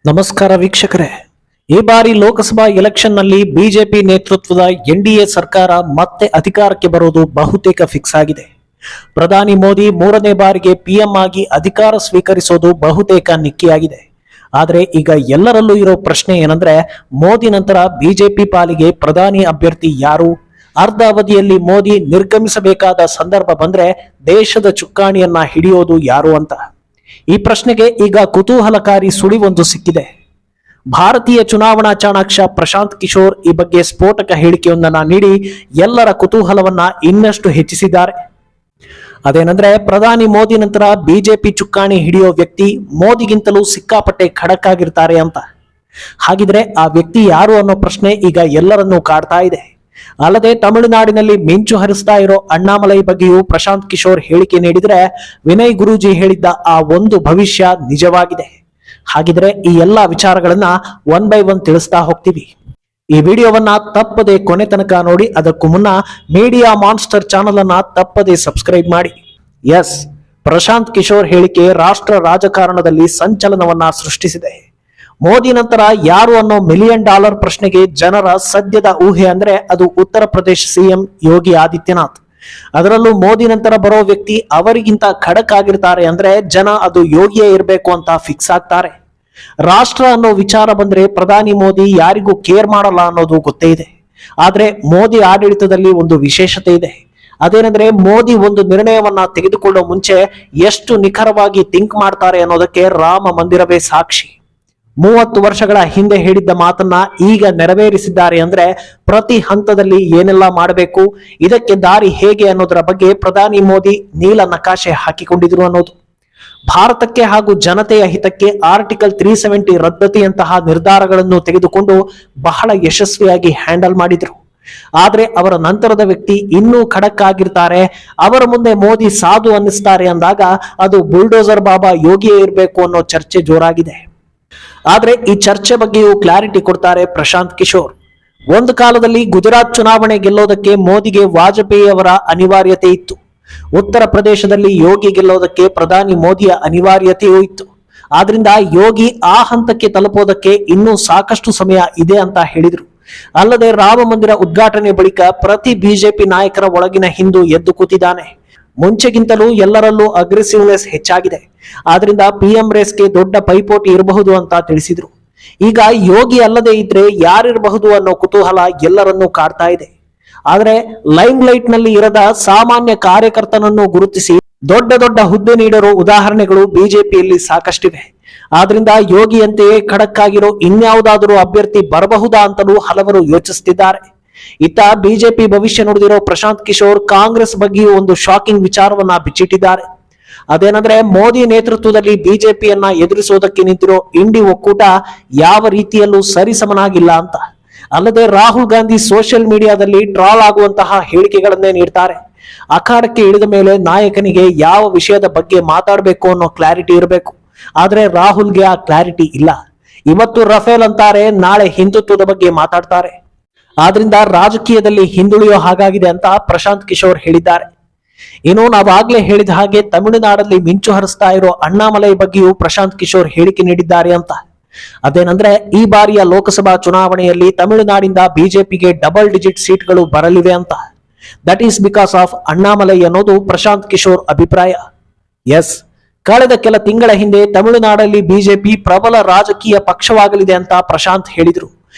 ನಮಸ್ಕಾರ ವೀಕ್ಷಕರೇ. ಈ ಬಾರಿ ಲೋಕಸಭಾ ಎಲೆಕ್ಷನ್ ನಲ್ಲಿ ಬಿಜೆಪಿ ನೇತೃತ್ವದ ಎನ್ಡಿಎ ಸರ್ಕಾರ ಮತ್ತೆ ಅಧಿಕಾರಕ್ಕೆ ಬರುವುದು ಬಹುತೇಕ ಫಿಕ್ಸ್ ಆಗಿದೆ. ಪ್ರಧಾನಿ ಮೋದಿ ಮೂರನೇ ಬಾರಿಗೆ ಪಿಎಂ ಆಗಿ ಅಧಿಕಾರ ಸ್ವೀಕರಿಸೋದು ಬಹುತೇಕ ನಿಕ್ಕಿಯಾಗಿದೆ. ಆದ್ರೆ ಈಗ ಎಲ್ಲರಲ್ಲೂ ಇರೋ ಪ್ರಶ್ನೆ ಏನಂದ್ರೆ, ಮೋದಿ ನಂತರ ಬಿಜೆಪಿ ಪಾಲಿಗೆ ಪ್ರಧಾನಿ ಅಭ್ಯರ್ಥಿ ಯಾರು? ಅರ್ಧ ಅವಧಿಯಲ್ಲಿ ಮೋದಿ ನಿರ್ಗಮಿಸಬೇಕಾದ ಸಂದರ್ಭ ಬಂದ್ರೆ ದೇಶದ ಚುಕ್ಕಾಣಿಯನ್ನ ಹಿಡಿಯೋದು ಯಾರು ಅಂತ. ಈ ಪ್ರಶ್ನೆಗೆ ಈಗ ಕುತೂಹಲಕಾರಿ ಸುಳಿವೊಂದು ಸಿಕ್ಕಿದೆ. ಭಾರತೀಯ ಚುನಾವಣಾ ಚಾಣಾಕ್ಷ ಪ್ರಶಾಂತ್ ಕಿಶೋರ್ ಈ ಬಗ್ಗೆ ಸ್ಫೋಟಕ ಹೇಳಿಕೆಯೊಂದನ್ನ ನೀಡಿ ಎಲ್ಲರ ಕುತೂಹಲವನ್ನ ಇನ್ನಷ್ಟು ಹೆಚ್ಚಿಸಿದ್ದಾರೆ. ಅದೇನಂದ್ರೆ, ಪ್ರಧಾನಿ ಮೋದಿ ನಂತರ ಬಿಜೆಪಿ ಚುಕ್ಕಾಣಿ ಹಿಡಿಯೋ ವ್ಯಕ್ತಿ ಮೋದಿಗಿಂತಲೂ ಸಿಕ್ಕಾಪಟ್ಟೆ ಖಡಕ್ ಆಗಿರ್ತಾರೆ ಅಂತ. ಹಾಗಿದ್ರೆ ಆ ವ್ಯಕ್ತಿ ಯಾರು ಅನ್ನೋ ಪ್ರಶ್ನೆ ಈಗ ಎಲ್ಲರನ್ನೂ ಕಾಡ್ತಾ ಇದೆ. ಅಲ್ಲದೆ ತಮಿಳುನಾಡಿನಲ್ಲಿ ಮಿಂಚು ಹರಿಸ್ತಾ ಇರೋ ಅಣ್ಣಾಮಲೈ ಬಗ್ಗೆಯೂ ಪ್ರಶಾಂತ್ ಕಿಶೋರ್ ಹೇಳಿಕೆ ನೀಡಿದ್ರೆ ವಿನಯ್ ಗುರೂಜಿ ಹೇಳಿದ್ದ ಆ ಒಂದು ಭವಿಷ್ಯ ನಿಜವಾಗಿದೆ. ಹಾಗಿದ್ರೆ ಈ ಎಲ್ಲಾ ವಿಚಾರಗಳನ್ನ ಒನ್ ಬೈ ಒನ್ ತಿಳಿಸ್ತಾ ಹೋಗ್ತೀವಿ. ಈ ವಿಡಿಯೋವನ್ನ ತಪ್ಪದೆ ಕೊನೆ ತನಕ ನೋಡಿ. ಅದಕ್ಕೂ ಮುನ್ನ ಮೀಡಿಯಾ ಮಾನ್ಸ್ಟರ್ ಚಾನಲ್ ಅನ್ನ ತಪ್ಪದೆ ಸಬ್ಸ್ಕ್ರೈಬ್ ಮಾಡಿ. ಎಸ್, ಪ್ರಶಾಂತ್ ಕಿಶೋರ್ ಹೇಳಿಕೆ ರಾಷ್ಟ್ರ ರಾಜಕಾರಣದಲ್ಲಿ ಸಂಚಲನವನ್ನ ಸೃಷ್ಟಿಸಿದೆ. ಮೋದಿ ನಂತರ ಯಾರು ಅನ್ನೋ $1 ಮಿಲಿಯನ್ ಪ್ರಶ್ನೆಗೆ ಜನರ ಸದ್ಯದ ಊಹೆ ಅಂದ್ರೆ ಅದು ಉತ್ತರ ಪ್ರದೇಶ ಸಿಎಂ ಯೋಗಿ ಆದಿತ್ಯನಾಥ್. ಅದರಲ್ಲೂ ಮೋದಿ ನಂತರ ಬರೋ ವ್ಯಕ್ತಿ ಅವರಿಗಿಂತ ಖಡಕ್ ಆಗಿರ್ತಾರೆ ಅಂದ್ರೆ ಜನ ಅದು ಯೋಗಿಯೇ ಇರಬೇಕು ಅಂತ ಫಿಕ್ಸ್ ಆಗ್ತಾರೆ. ರಾಷ್ಟ್ರ ಅನ್ನೋ ವಿಚಾರ ಬಂದ್ರೆ ಪ್ರಧಾನಿ ಮೋದಿ ಯಾರಿಗೂ ಕೇರ್ ಮಾಡಲ್ಲ ಅನ್ನೋದು ಗೊತ್ತೇ ಇದೆ. ಆದ್ರೆ ಮೋದಿ ಆಡಳಿತದಲ್ಲಿ ಒಂದು ವಿಶೇಷತೆ ಇದೆ. ಅದೇನಂದ್ರೆ, ಮೋದಿ ಒಂದು ನಿರ್ಣಯವನ್ನ ತೆಗೆದುಕೊಳ್ಳೋ ಮುಂಚೆ ಎಷ್ಟು ನಿಖರವಾಗಿ ಥಿಂಕ್ ಮಾಡ್ತಾರೆ ಅನ್ನೋದಕ್ಕೆ ರಾಮ ಮಂದಿರವೇ ಸಾಕ್ಷಿ. 30 ವರ್ಷಗಳ ಹಿಂದೆ ಹೇಳಿದ್ದ ಮಾತನ್ನ ಈಗ ನೆರವೇರಿಸಿದ್ದಾರೆ ಅಂದ್ರೆ ಪ್ರತಿ ಹಂತದಲ್ಲಿ ಏನೆಲ್ಲ ಮಾಡಬೇಕು, ಇದಕ್ಕೆ ದಾರಿ ಹೇಗೆ ಅನ್ನೋದರ ಬಗ್ಗೆ ಪ್ರಧಾನಿ ಮೋದಿ ನೀಲ ನಕಾಶೆ ಹಾಕಿಕೊಂಡಿದ್ರು ಅನ್ನೋದು. ಭಾರತಕ್ಕೆ ಹಾಗೂ ಜನತೆಯ ಹಿತಕ್ಕೆ ಆರ್ಟಿಕಲ್ 370 ರದ್ದತಿಯಂತಹ ನಿರ್ಧಾರಗಳನ್ನು ತೆಗೆದುಕೊಂಡು ಬಹಳ ಯಶಸ್ವಿಯಾಗಿ ಹ್ಯಾಂಡಲ್ ಮಾಡಿದ್ರು. ಆದ್ರೆ ಅವರ ನಂತರದ ವ್ಯಕ್ತಿ ಇನ್ನೂ ಖಡಕ್ ಆಗಿರ್ತಾರೆ, ಅವರ ಮುಂದೆ ಮೋದಿ ಸಾಧು ಅನ್ನಿಸ್ತಾರೆ ಅಂದಾಗ ಅದು ಬುಲ್ಡೋಸರ್ ಬಾಬಾ ಯೋಗಿಯೇ ಇರಬೇಕು ಅನ್ನೋ ಚರ್ಚೆ ಜೋರಾಗಿದೆ. ಆದ್ರೆ ಈ ಚರ್ಚೆ ಬಗ್ಗೆಯೂ ಕ್ಲಾರಿಟಿ ಕೊಡ್ತಾರೆ ಪ್ರಶಾಂತ್ ಕಿಶೋರ್. ಒಂದು ಕಾಲದಲ್ಲಿ ಗುಜರಾತ್ ಚುನಾವಣೆ ಗೆಲ್ಲೋದಕ್ಕೆ ಮೋದಿಗೆ ವಾಜಪೇಯಿ ಅವರ ಅನಿವಾರ್ಯತೆ ಇತ್ತು. ಉತ್ತರ ಪ್ರದೇಶದಲ್ಲಿ ಯೋಗಿ ಗೆಲ್ಲೋದಕ್ಕೆ ಪ್ರಧಾನಿ ಮೋದಿಯ ಅನಿವಾರ್ಯತೆಯೂ ಇತ್ತು. ಆದ್ರಿಂದ ಯೋಗಿ ಆ ಹಂತಕ್ಕೆ ತಲುಪೋದಕ್ಕೆ ಇನ್ನೂ ಸಾಕಷ್ಟು ಸಮಯ ಇದೆ ಅಂತ ಹೇಳಿದ್ರು. ಅಲ್ಲದೆ ರಾಮ ಮಂದಿರ ಉದ್ಘಾಟನೆ ಬಳಿಕ ಪ್ರತಿ ಬಿಜೆಪಿ ನಾಯಕರ ಒಳಗಿನ ಹಿಂದೂ ಎದ್ದು ಕೂತಿದ್ದಾನೆ. ಮುಂಚೆಗಿಂತಲೂ ಎಲ್ಲರಲ್ಲೂ ಅಗ್ರೆಸಿವ್ನೆಸ್ ಹೆಚ್ಚಾಗಿದೆ. ಆದ್ರಿಂದ ಪಿಎಂ ರೇಸ್ಗೆ ದೊಡ್ಡ ಪೈಪೋಟಿ ಇರಬಹುದು ಅಂತ ತಿಳಿಸಿದ್ರು. ಈಗ ಯೋಗಿ ಅಲ್ಲದೆ ಇದ್ರೆ ಯಾರಿರಬಹುದು ಅನ್ನೋ ಕುತೂಹಲ ಎಲ್ಲರನ್ನೂ ಕಾಡ್ತಾ ಇದೆ. ಆದ್ರೆ ಲೈಮ್ ಲೈಟ್ ನಲ್ಲಿ ಇರದ ಸಾಮಾನ್ಯ ಕಾರ್ಯಕರ್ತನನ್ನು ಗುರುತಿಸಿ ದೊಡ್ಡ ದೊಡ್ಡ ಹುದ್ದೆ ನೀಡರೋ ಉದಾಹರಣೆಗಳು ಬಿಜೆಪಿಯಲ್ಲಿ ಸಾಕಷ್ಟಿವೆ. ಆದ್ರಿಂದ ಯೋಗಿಯಂತೆಯೇ ಖಡಕ್ ಆಗಿರೋ ಇನ್ಯಾವುದಾದರೂ ಅಭ್ಯರ್ಥಿ ಬರಬಹುದಾ ಅಂತಲೂ ಹಲವರು ಯೋಚಿಸುತ್ತಿದ್ದಾರೆ. ಇತ್ತ ಬಿಜೆಪಿ ಭವಿಷ್ಯ ನುಡಿದಿರೋ ಪ್ರಶಾಂತ್ ಕಿಶೋರ್ ಕಾಂಗ್ರೆಸ್ ಬಗ್ಗೆಯೂ ಒಂದು ಶಾಕಿಂಗ್ ವಿಚಾರವನ್ನ ಬಿಚ್ಚಿಟ್ಟಿದ್ದಾರೆ. ಅದೇನಂದ್ರೆ, ಮೋದಿ ನೇತೃತ್ವದಲ್ಲಿ ಬಿಜೆಪಿಯನ್ನ ಎದುರಿಸೋದಕ್ಕೆ ನಿಂತಿರೋ ಇಂಡಿ ಒಕ್ಕೂಟ ಯಾವ ರೀತಿಯಲ್ಲೂ ಸರಿಸಮನಾಗಿಲ್ಲ ಅಂತ. ಅಲ್ಲದೆ ರಾಹುಲ್ ಗಾಂಧಿ ಸೋಷಿಯಲ್ ಮೀಡಿಯಾದಲ್ಲಿ ಟ್ರಾಲ್ ಆಗುವಂತಹ ಹೇಳಿಕೆಗಳನ್ನೇ ನೀಡ್ತಾರೆ. ಅಖಾಡಕ್ಕೆ ಇಳಿದ ಮೇಲೆ ನಾಯಕನಿಗೆ ಯಾವ ವಿಷಯದ ಬಗ್ಗೆ ಮಾತಾಡಬೇಕು ಅನ್ನೋ ಕ್ಲಾರಿಟಿ ಇರಬೇಕು. ಆದ್ರೆ ರಾಹುಲ್ಗೆ ಆ ಕ್ಲಾರಿಟಿ ಇಲ್ಲ. ಇವತ್ತು ರಫೇಲ್ ಅಂತಾರೆ, ನಾಳೆ ಹಿಂದುತ್ವದ ಬಗ್ಗೆ ಮಾತಾಡ್ತಾರೆ. ಆದ್ರಿಂದ ರಾಜಕೀಯದಲ್ಲಿ ಹಿಂದುಳಿಯೋ ಹಾಗಾಗಿದೆ ಅಂತ ಪ್ರಶಾಂತ್ ಕಿಶೋರ್ ಹೇಳಿದ್ದಾರೆ. ಇನ್ನು ನಾವಾಗ್ಲೇ ಹೇಳಿದ ಹಾಗೆ ತಮಿಳುನಾಡಲ್ಲಿ ಮಿಂಚು ಹರಿಸ್ತಾ ಇರೋ ಅಣ್ಣಾಮಲೈ ಬಗ್ಗೆಯೂ ಪ್ರಶಾಂತ್ ಕಿಶೋರ್ ಹೇಳಿಕೆ ನೀಡಿದ್ದಾರೆ ಅಂತ. ಅದೇನಂದ್ರೆ, ಈ ಬಾರಿಯ ಲೋಕಸಭಾ ಚುನಾವಣೆಯಲ್ಲಿ ತಮಿಳುನಾಡಿಂದ ಬಿಜೆಪಿಗೆ ಡಬಲ್ ಡಿಜಿಟ್ ಸೀಟ್ಗಳು ಬರಲಿವೆ ಅಂತ. That is because of Annamalai ಅನ್ನೋದು ಪ್ರಶಾಂತ್ ಕಿಶೋರ್ ಅಭಿಪ್ರಾಯ. ಎಸ್, ಕಳೆದ ಕೆಲ ತಿಂಗಳ ಹಿಂದೆ ತಮಿಳುನಾಡಲ್ಲಿ ಬಿಜೆಪಿ ಪ್ರಬಲ ರಾಜಕೀಯ ಪಕ್ಷವಾಗಲಿದೆ ಅಂತ ಪ್ರಶಾಂತ್ ಹೇಳಿದ್ರು.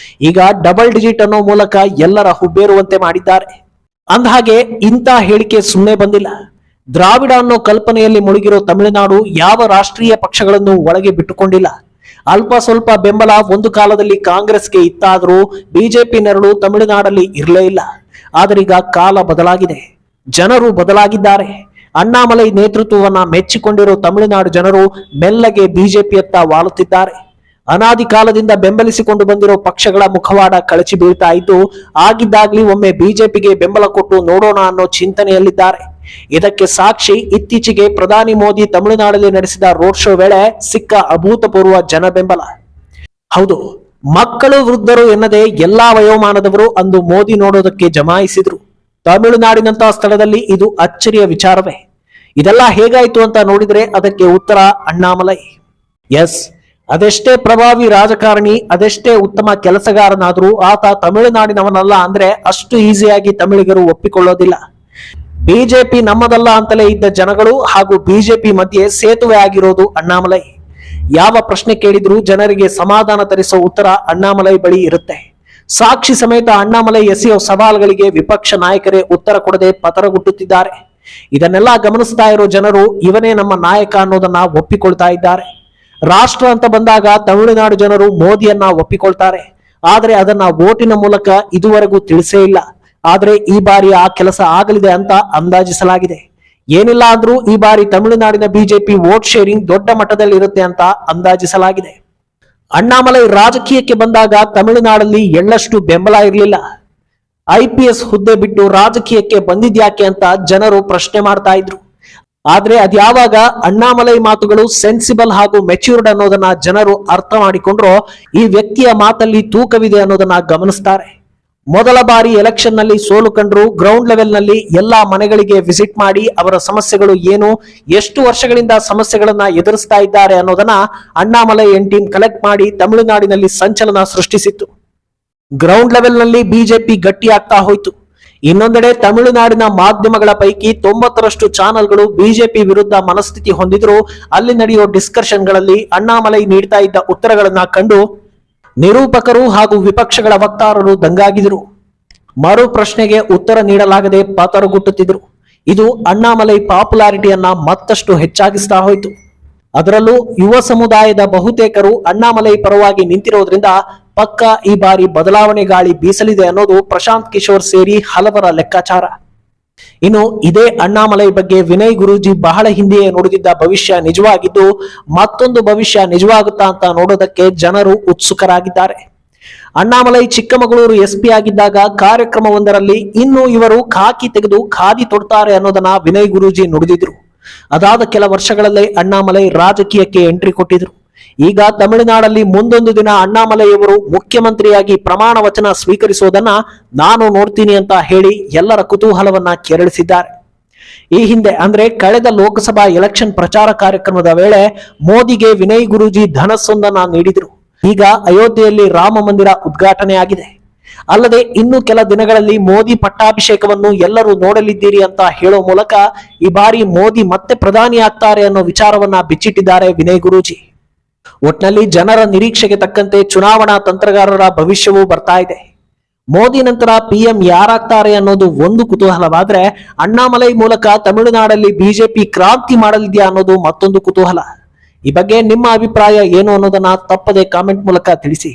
ಈಗ ಡಬಲ್ ಡಿಜಿಟ್ ಅನ್ನೋ ಮೂಲಕ ಎಲ್ಲರ ಹುಬ್ಬೇರುವಂತೆ ಮಾಡಿದ್ದಾರೆ. ಅಂದಹಾಗೆ ಇಂಥ ಹೇಳಿಕೆ ಸುಮ್ಮನೆ ಬಂದಿಲ್ಲ. ದ್ರಾವಿಡ ಅನ್ನೋ ಕಲ್ಪನೆಯಲ್ಲಿ ಮುಳುಗಿರೋ ತಮಿಳುನಾಡು ಯಾವ ರಾಷ್ಟ್ರೀಯ ಪಕ್ಷಗಳನ್ನು ಒಳಗೆ ಬಿಟ್ಟುಕೊಂಡಿಲ್ಲ. ಅಲ್ಪ ಸ್ವಲ್ಪ ಬೆಂಬಲ ಒಂದು ಕಾಲದಲ್ಲಿ ಕಾಂಗ್ರೆಸ್ಗೆ ಇತ್ತಾದರೂ ಬಿಜೆಪಿ ನೆರಳು ತಮಿಳುನಾಡಲ್ಲಿ ಇರಲೇ ಇಲ್ಲ. ಆದರೀಗ ಕಾಲ ಬದಲಾಗಿದೆ, ಜನರು ಬದಲಾಗಿದ್ದಾರೆ. ಅಣ್ಣಾಮಲೈ ನೇತೃತ್ವವನ್ನ ಮೆಚ್ಚಿಕೊಂಡಿರೋ ತಮಿಳುನಾಡು ಜನರು ಮೆಲ್ಲಗೆ ಬಿಜೆಪಿಯತ್ತ ವಾಲುತ್ತಿದ್ದಾರೆ. ಅನಾದಿ ಕಾಲದಿಂದ ಬೆಂಬಲಿಸಿಕೊಂಡು ಬಂದಿರೋ ಪಕ್ಷಗಳ ಮುಖವಾಡ ಕಳಚಿ ಬೀಳ್ತಾ ಇದ್ದು, ಆಗಿದ್ದಾಗ್ಲಿ ಒಮ್ಮೆ ಬಿಜೆಪಿಗೆ ಬೆಂಬಲ ಕೊಟ್ಟು ನೋಡೋಣ ಅನ್ನೋ ಚಿಂತನೆಯಲ್ಲಿದ್ದಾರೆ. ಇದಕ್ಕೆ ಸಾಕ್ಷಿ ಇತ್ತೀಚೆಗೆ ಪ್ರಧಾನಿ ಮೋದಿ ತಮಿಳುನಾಡಲ್ಲಿ ನಡೆಸಿದ ರೋಡ್ ಶೋ ವೇಳೆ ಸಿಕ್ಕ ಅಭೂತಪೂರ್ವ ಜನ ಬೆಂಬಲ. ಹೌದು, ಮಕ್ಕಳು ವೃದ್ಧರು ಎನ್ನದೆ ಎಲ್ಲಾ ವಯೋಮಾನದವರು ಅಂದು ಮೋದಿ ನೋಡೋದಕ್ಕೆ ಜಮಾಯಿಸಿದ್ರು. ತಮಿಳುನಾಡಿನಂತಹ ಸ್ಥಳದಲ್ಲಿ ಇದು ಅಚ್ಚರಿಯ ವಿಚಾರವೇ. ಇದೆಲ್ಲ ಹೇಗಾಯ್ತು ಅಂತ ನೋಡಿದ್ರೆ ಅದಕ್ಕೆ ಉತ್ತರ ಅಣ್ಣಾಮಲೈ. ಎಸ್, ಅದೆಷ್ಟೇ ಪ್ರಭಾವಿ ರಾಜಕಾರಣಿ, ಅದೆಷ್ಟೇ ಉತ್ತಮ ಕೆಲಸಗಾರನಾದ್ರೂ ಆತ ತಮಿಳುನಾಡಿನವನಲ್ಲ ಅಂದ್ರೆ ಅಷ್ಟು ಈಸಿಯಾಗಿ ತಮಿಳಿಗರು ಒಪ್ಪಿಕೊಳ್ಳೋದಿಲ್ಲ. ಬಿಜೆಪಿ ನಮ್ಮದಲ್ಲ ಅಂತಲೇ ಇದ್ದ ಜನಗಳು ಹಾಗೂ ಬಿಜೆಪಿ ಮಧ್ಯೆ ಸೇತುವೆ ಆಗಿರೋದು ಅಣ್ಣಾಮಲೈ. ಯಾವ ಪ್ರಶ್ನೆ ಕೇಳಿದ್ರೂ ಜನರಿಗೆ ಸಮಾಧಾನ ತರಿಸೋ ಉತ್ತರ ಅಣ್ಣಾಮಲೈ ಬಳಿ ಇರುತ್ತೆ. ಸಾಕ್ಷಿ ಸಮೇತ ಅಣ್ಣಾಮಲೈ ಎಸೆಯೋ ಸವಾಲುಗಳಿಗೆ ವಿಪಕ್ಷ ನಾಯಕರೇ ಉತ್ತರ ಕೊಡದೆ ಪತರಗುಟ್ಟುತ್ತಿದ್ದಾರೆ. ಇದನ್ನೆಲ್ಲ ಗಮನಿಸ್ತಾ ಇರೋ ಜನರು ಇವನೇ ನಮ್ಮ ನಾಯಕ ಅನ್ನೋದನ್ನ ಒಪ್ಪಿಕೊಳ್ತಾ ಇದ್ದಾರೆ. ರಾಷ್ಟ್ರ ಅಂತ ಬಂದಾಗ ತಮಿಳುನಾಡು ಜನರು ಮೋದಿಯನ್ನ ಒಪ್ಪಿಕೊಳ್ತಾರೆ. ಆದ್ರೆ ಅದನ್ನ ವೋಟಿನ ಮೂಲಕ ಇದುವರೆಗೂ ತಿಳಿಸೇ ಇಲ್ಲ. ಆದ್ರೆ ಈ ಬಾರಿ ಆ ಕೆಲಸ ಆಗಲಿದೆ ಅಂತ ಅಂದಾಜಿಸಲಾಗಿದೆ. ಏನಿಲ್ಲ ಅಂದ್ರೂ ಈ ಬಾರಿ ತಮಿಳುನಾಡಿನ ಬಿಜೆಪಿ ವೋಟ್ ಶೇರಿಂಗ್ ದೊಡ್ಡ ಮಟ್ಟದಲ್ಲಿ ಇರುತ್ತೆ ಅಂತ ಅಂದಾಜಿಸಲಾಗಿದೆ. ಅಣ್ಣಾಮಲೈ ರಾಜಕೀಯಕ್ಕೆ ಬಂದಾಗ ತಮಿಳುನಾಡಲ್ಲಿ ಎಳ್ಳಷ್ಟು ಬೆಂಬಲ ಇರಲಿಲ್ಲ. IPS ಹುದ್ದೆ ಬಿಟ್ಟು ರಾಜಕೀಯಕ್ಕೆ ಬಂದಿದ್ಯಾಕೆ ಅಂತ ಜನರು ಪ್ರಶ್ನೆ ಮಾಡ್ತಾ ಇದ್ರು. ಆದ್ರೆ ಅದ್ಯಾವಾಗ ಅಣ್ಣಾಮಲೈ ಮಾತುಗಳು ಸೆನ್ಸಿಬಲ್ ಹಾಗೂ ಮೆಚ್ಯೂರ್ಡ್ ಅನ್ನೋದನ್ನ ಜನರು ಅರ್ಥ ಮಾಡಿಕೊಂಡ್ರೋ ಈ ವ್ಯಕ್ತಿಯ ಮಾತಲ್ಲಿ ತೂಕವಿದೆ ಅನ್ನೋದನ್ನ ಗಮನಿಸ್ತಾರೆ. ಮೊದಲ ಬಾರಿ ಎಲೆಕ್ಷನ್ ನಲ್ಲಿ ಸೋಲು ಕಂಡ್ರು ಗ್ರೌಂಡ್ ಲೆವೆಲ್ ನಲ್ಲಿ ಎಲ್ಲಾ ಮನೆಗಳಿಗೆ ವಿಸಿಟ್ ಮಾಡಿ ಅವರ ಸಮಸ್ಯೆಗಳು ಏನು, ಎಷ್ಟು ವರ್ಷಗಳಿಂದ ಸಮಸ್ಯೆಗಳನ್ನ ಎದುರಿಸ್ತಾ ಇದ್ದಾರೆ ಅನ್ನೋದನ್ನ ಅಣ್ಣಾಮಲೈ ಟೀಮ್ ಕಲೆಕ್ಟ್ ಮಾಡಿ ತಮಿಳುನಾಡಿನಲ್ಲಿ ಸಂಚಲನ ಸೃಷ್ಟಿಸಿತ್ತು. ಗ್ರೌಂಡ್ ಲೆವೆಲ್ ನಲ್ಲಿ ಬಿಜೆಪಿ ಗಟ್ಟಿಯಾಗ್ತಾ ಹೋಯ್ತು. ಇನ್ನೊಂದೆಡೆ ತಮಿಳುನಾಡಿನ ಮಾಧ್ಯಮಗಳ ಪೈಕಿ 90ರಷ್ಟು ಚಾನೆಲ್ಗಳು ಬಿಜೆಪಿ ವಿರುದ್ಧ ಮನಸ್ಥಿತಿ ಹೊಂದಿದ್ರು ಅಲ್ಲಿ ನಡೆಯೋ ಡಿಸ್ಕಷನ್ಗಳಲ್ಲಿ ಅಣ್ಣಾಮಲೈ ನೀಡ್ತಾ ಇದ್ದ ಉತ್ತರಗಳನ್ನ ಕಂಡು ನಿರೂಪಕರು ಹಾಗೂ ವಿಪಕ್ಷಗಳ ವಕ್ತಾರರು ದಂಗಾಗಿದ್ರು. ಮರು ಪ್ರಶ್ನೆಗೆ ಉತ್ತರ ನೀಡಲಾಗದೆ ಪತರಗುಟ್ಟುತ್ತಿದ್ರು. ಇದು ಅಣ್ಣಾಮಲೈ ಪಾಪ್ಯುಲಾರಿಟಿಯನ್ನ ಮತ್ತಷ್ಟು ಹೆಚ್ಚಾಗಿಸ್ತಾ ಹೋಯ್ತು. ಅದರಲ್ಲೂ ಯುವ ಸಮುದಾಯದ ಬಹುತೇಕರು ಅಣ್ಣಾಮಲೈ ಪರವಾಗಿ ನಿಂತಿರೋದ್ರಿಂದ ಪಕ್ಕ ಈ ಬಾರಿ ಬದಲಾವಣೆ ಗಾಳಿ ಬೀಸಲಿದೆ ಅನ್ನೋದು ಪ್ರಶಾಂತ್ ಕಿಶೋರ್ ಸೇರಿ ಹಲವರ ಲೆಕ್ಕಾಚಾರ. ಇನ್ನು ಇದೇ ಅಣ್ಣಾಮಲೈ ಬಗ್ಗೆ ವಿನಯ್ ಗುರೂಜಿ ಬಹಳ ಹಿಂದೆಯೇ ನುಡಿದಿದ್ದ ಭವಿಷ್ಯ ನಿಜವಾಗಿದ್ದು ಮತ್ತೊಂದು ಭವಿಷ್ಯ ನಿಜವಾಗುತ್ತಾ ಅಂತ ನೋಡೋದಕ್ಕೆ ಜನರು ಉತ್ಸುಕರಾಗಿದ್ದಾರೆ. ಅಣ್ಣಾಮಲೈ ಚಿಕ್ಕಮಗಳೂರು SP ಆಗಿದ್ದಾಗ ಕಾರ್ಯಕ್ರಮವೊಂದರಲ್ಲಿ ಇನ್ನು ಇವರು ಖಾಕಿ ತೆಗೆದು ಖಾದಿ ತೊಡ್ತಾರೆ ಅನ್ನೋದನ್ನ ವಿನಯ್ ಗುರೂಜಿ ನುಡಿದಿದ್ರು. ಅದಾದ ಕೆಲ ವರ್ಷಗಳಲ್ಲೇ ಅಣ್ಣಾಮಲೈ ರಾಜಕೀಯಕ್ಕೆ ಎಂಟ್ರಿ ಕೊಟ್ಟಿದ್ರು. ಈಗ ತಮಿಳುನಾಡಲ್ಲಿ ಮುಂದೊಂದು ದಿನ ಅಣ್ಣಾಮಲೈಯವರು ಮುಖ್ಯಮಂತ್ರಿಯಾಗಿ ಪ್ರಮಾಣ ವಚನ ಸ್ವೀಕರಿಸೋದನ್ನ ನಾನು ನೋಡ್ತೀನಿ ಅಂತ ಹೇಳಿ ಎಲ್ಲರ ಕುತೂಹಲವನ್ನ ಕೆರಳಿಸಿದ್ದಾರೆ. ಈ ಹಿಂದೆ ಅಂದ್ರೆ ಕಳೆದ ಲೋಕಸಭಾ ಎಲೆಕ್ಷನ್ ಪ್ರಚಾರ ಕಾರ್ಯಕ್ರಮದ ವೇಳೆ ಮೋದಿಗೆ ವಿನಯ್ ಗುರೂಜಿ ಧನಸ್ಸೊಂದನ್ನ ನೀಡಿದ್ರು. ಈಗ ಅಯೋಧ್ಯೆಯಲ್ಲಿ ರಾಮ ಮಂದಿರ ಉದ್ಘಾಟನೆ ಆಗಿದೆ. ಅಲ್ಲದೆ ಇನ್ನು ಕೆಲ ದಿನಗಳಲ್ಲಿ ಮೋದಿ ಪಟ್ಟಾಭಿಷೇಕವನ್ನು ಎಲ್ಲರೂ ನೋಡಲಿದ್ದೀರಿ ಅಂತ ಹೇಳೋ ಮೂಲಕ ಈ ಬಾರಿ ಮೋದಿ ಮತ್ತೆ ಪ್ರಧಾನಿ ಆಗ್ತಾರೆ ಅನ್ನೋ ವಿಚಾರವನ್ನ ಬಿಚ್ಚಿಟ್ಟಿದ್ದಾರೆ ವಿನಯ್ ಗುರೂಜಿ. ಒಟ್ನಲ್ಲಿ ಜನರ ನಿರೀಕ್ಷೆಗೆ ತಕ್ಕಂತೆ ಚುನಾವಣಾ ತಂತ್ರಗಾರರ ಭವಿಷ್ಯವೂ ಬರ್ತಾ ಇದೆ. ಮೋದಿ ನಂತರ PM ಯಾರಾಗ್ತಾರೆ ಅನ್ನೋದು ಒಂದು ಕುತೂಹಲವಾದ್ರೆ ಅಣ್ಣಾಮಲೈ ಮೂಲಕ ತಮಿಳುನಾಡಲ್ಲಿ ಬಿಜೆಪಿ ಕ್ರಾಂತಿ ಮಾಡಲಿದೆಯಾ ಅನ್ನೋದು ಮತ್ತೊಂದು ಕುತೂಹಲ. ಈ ಬಗ್ಗೆ ನಿಮ್ಮ ಅಭಿಪ್ರಾಯ ಏನು ಅನ್ನೋದನ್ನ ತಪ್ಪದೆ ಕಾಮೆಂಟ್ ಮೂಲಕ ತಿಳಿಸಿ.